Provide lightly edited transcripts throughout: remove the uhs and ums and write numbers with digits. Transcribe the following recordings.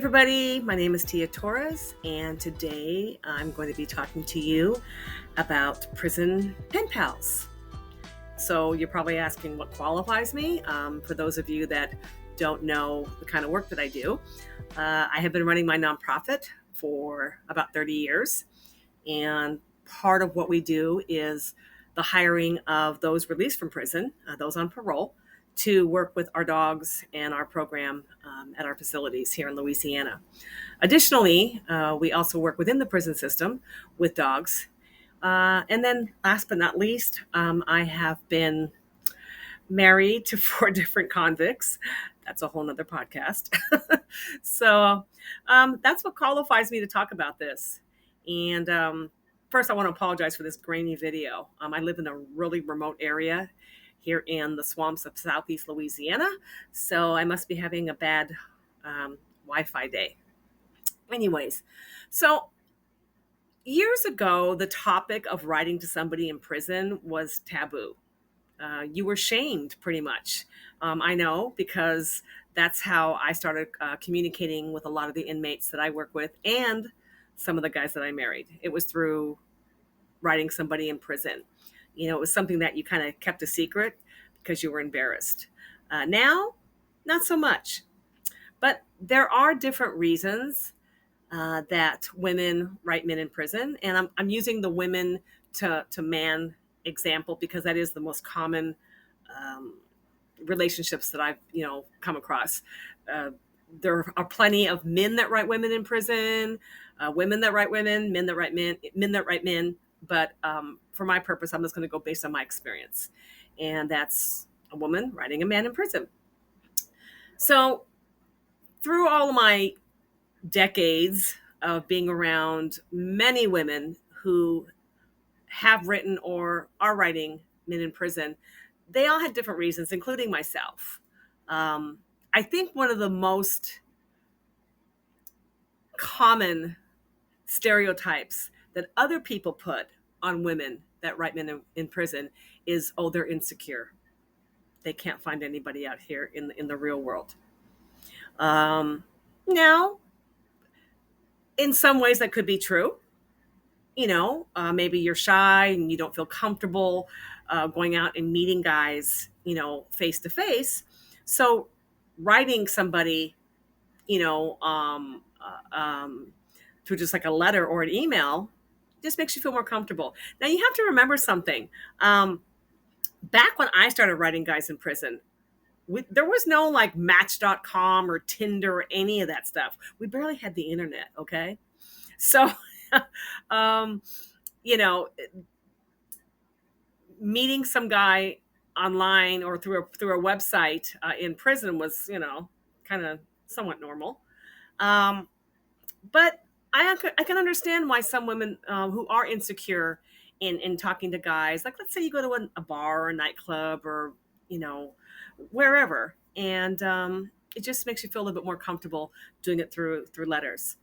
everybody, my name is Tia Torres, and today I'm going to be talking to you about prison pen pals. So you're probably asking what qualifies me. For those of you that don't know the kind of work that I do, I have been running my nonprofit for about 30 years, and part of what we do is the hiring of those released from prison, those on parole, to work with our dogs and our program at our facilities here in Louisiana. Additionally, we also work within the prison system with dogs. And then last but not least, I have been married to 4 different convicts. That's a whole nother podcast. So that's what qualifies me to talk about this. And first, I want to apologize for this grainy video. I live in a really remote area here in the swamps of Southeast Louisiana, so I must be having a bad Wi-Fi day. Anyways, so years ago, the topic of writing to somebody in prison was taboo. You were shamed, pretty much. I know, because that's how I started communicating with a lot of the inmates that I work with and some of the guys that I married. It was through writing somebody in prison. It was something that you kind of kept a secret because you were embarrassed. Now, not so much. But there are different reasons that women write men in prison. And I'm using the women to man example because that is the most common relationships that I've come across. There are plenty of men that write women in prison, women that write women, men that write men that write men. But for my purpose, I'm just going to go based on my experience. And that's a woman writing a man in prison. So through all of my decades of being around many women who have written or are writing men in prison, they all had different reasons, including myself. I think one of the most common stereotypes that other people put on women that write men in prison is, oh, they're insecure. They can't find anybody out here in the real world. Now, in some ways that could be true. Maybe you're shy and you don't feel comfortable going out and meeting guys, face to face. So writing somebody, through just like a letter or an email just makes you feel more comfortable. Now you have to remember something. Back when I started writing guys in prison, there was no like Match.com or Tinder or any of that stuff. We barely had the internet. Okay. So, meeting some guy online or through a website in prison was, kind of somewhat normal. But I can understand why some women who are insecure in talking to guys, like let's say you go to a bar or a nightclub or, wherever, and it just makes you feel a little bit more comfortable doing it through letters.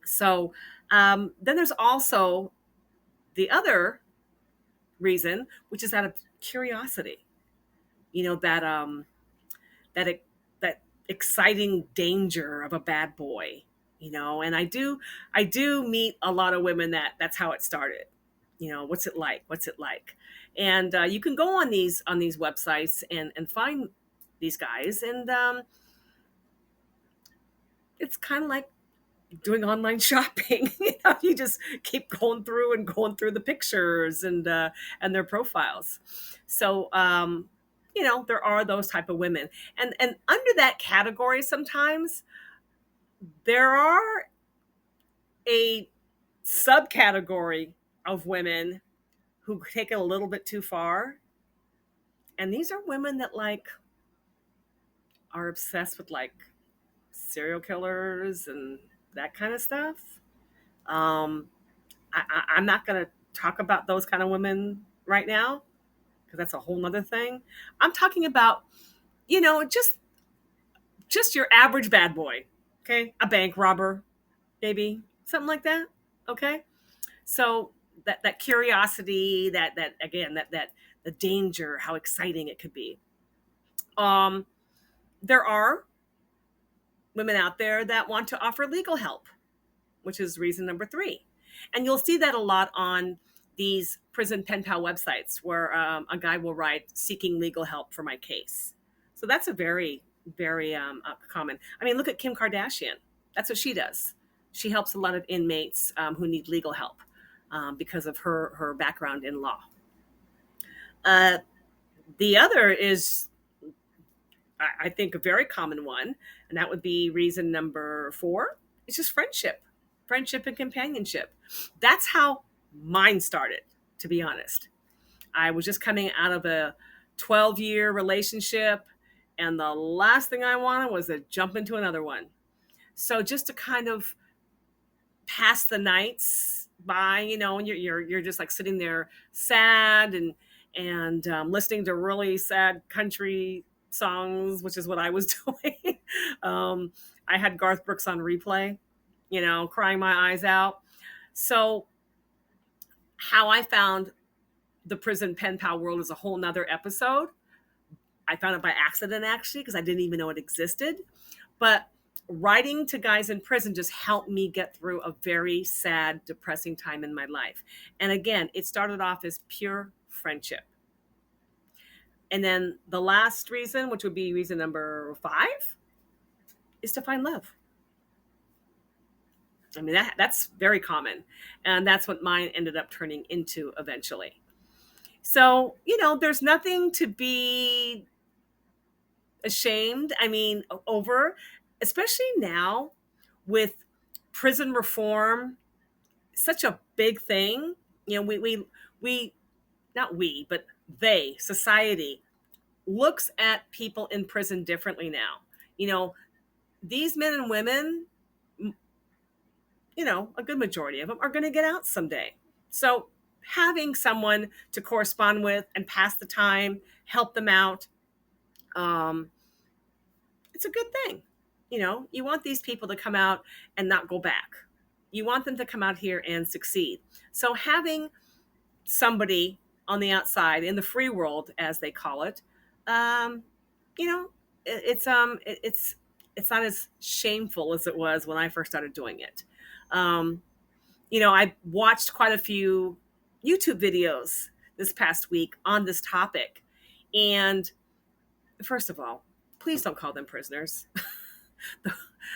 So then there's also the other reason, which is out of curiosity. That exciting danger of a bad boy. And I do meet a lot of women that's how it started. What's it like? And you can go on these websites and find these guys, and it's kind of like doing online shopping. You just keep going through the pictures and their profiles. So there are those type of women, and under that category, sometimes there are a subcategory of women who take it a little bit too far, and these are women that are obsessed with serial killers and that kind of stuff. I'm not going to talk about those kind of women right now because that's a whole nother thing. I'm talking about, just your average bad boy. Okay. A bank robber, maybe something like that. Okay. So that curiosity, that again, that the danger, how exciting it could be. There are women out there that want to offer legal help, which is reason number 3. And you'll see that a lot on these prison pen pal websites where a guy will write seeking legal help for my case. So that's a very, very common. I mean, look at Kim Kardashian. That's what she does. She helps a lot of inmates who need legal help because of her background in law. The other is, I think, a very common one, and that would be reason number 4. It's just friendship and companionship. That's how mine started, to be honest. I was just coming out of a 12-year relationship, and the last thing I wanted was to jump into another one. So just to kind of pass the nights by, and you're just like sitting there sad and listening to really sad country songs, which is what I was doing. I had Garth Brooks on replay, crying my eyes out. So how I found the prison pen pal world is a whole nother episode. I found it by accident, actually, because I didn't even know it existed. But writing to guys in prison just helped me get through a very sad, depressing time in my life. And again, it started off as pure friendship. And then the last reason, which would be reason number 5, is to find love. I mean, that's very common. And that's what mine ended up turning into eventually. So, there's nothing to be ashamed, over, especially now with prison reform, such a big thing. We not we, but they, society, looks at people in prison differently now. These men and women, a good majority of them are going to get out someday. So having someone to correspond with and pass the time, help them out, it's a good thing. You want these people to come out and not go back. You want them to come out here and succeed. So having somebody on the outside in the free world, as they call it, it's not as shameful as it was when I first started doing it. I watched quite a few YouTube videos this past week on this topic. And first of all, please don't call them prisoners.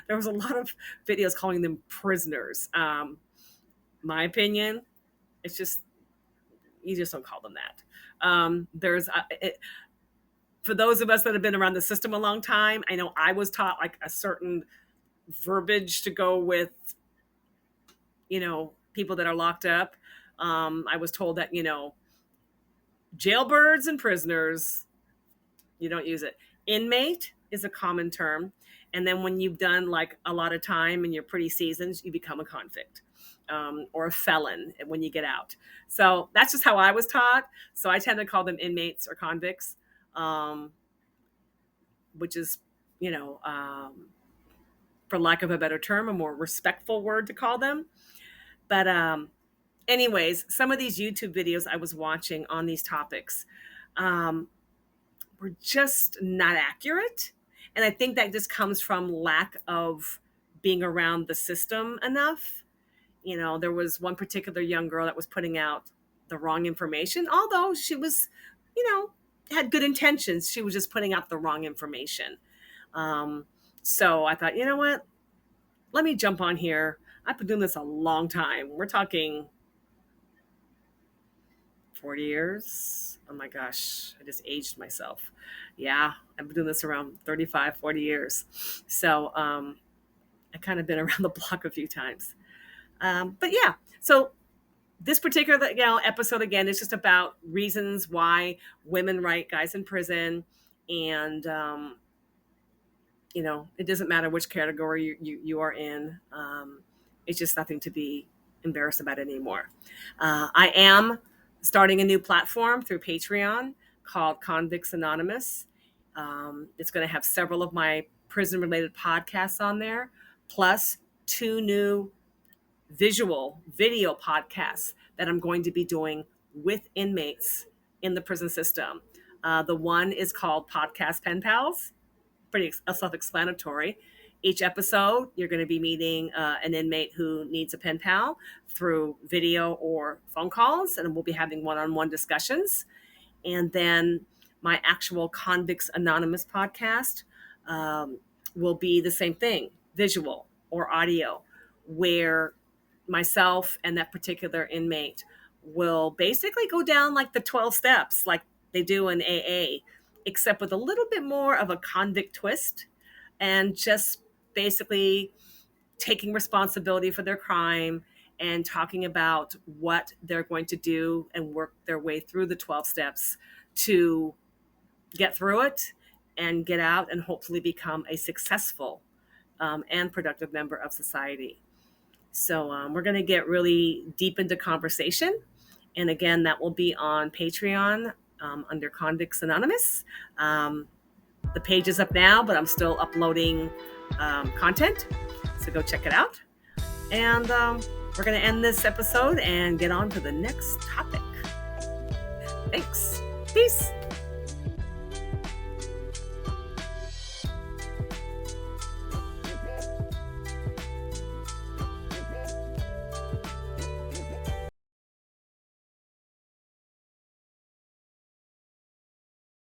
There was a lot of videos calling them prisoners. My opinion, it's just, you just don't call them that. For those of us that have been around the system a long time, I know I was taught like a certain verbiage to go with, people that are locked up. I was told that, jailbirds and prisoners, you don't use it. Inmate is a common term. And then when you've done like a lot of time and you're pretty seasoned, you become a convict or a felon when you get out. So that's just how I was taught. So I tend to call them inmates or convicts, which is, for lack of a better term, a more respectful word to call them. But anyways, some of these YouTube videos I was watching on these topics were just not accurate. And I think that just comes from lack of being around the system enough. There was one particular young girl that was putting out the wrong information, although she was, had good intentions. She was just putting out the wrong information. So I thought, you know what? Let me jump on here. I've been doing this a long time. We're talking 40 years. Oh my gosh, I just aged myself. Yeah, I've been doing this around 35, 40 years. So I kind of been around the block a few times. But yeah, so this particular episode, again, is just about reasons why women write guys in prison. And, it doesn't matter which category you are in. It's just nothing to be embarrassed about anymore. I am starting a new platform through Patreon called Convicts Anonymous. It's going to have several of my prison-related podcasts on there, plus 2 new video podcasts that I'm going to be doing with inmates in the prison system. The one is called Podcast Pen Pals, pretty self-explanatory. Each episode, you're going to be meeting an inmate who needs a pen pal through video or phone calls, and we'll be having one-on-one discussions. And then my actual Convicts Anonymous podcast will be the same thing, visual or audio, where myself and that particular inmate will basically go down like the 12 steps, like they do in AA, except with a little bit more of a convict twist, and just basically taking responsibility for their crime and talking about what they're going to do and work their way through the 12 steps to get through it and get out and hopefully become a successful and productive member of society. So we're going to get really deep into conversation. And again, that will be on Patreon under Convicts Anonymous. The page is up now, but I'm still uploading content. So go check it out. And we're going to end this episode and get on to the next topic. Thanks. Peace.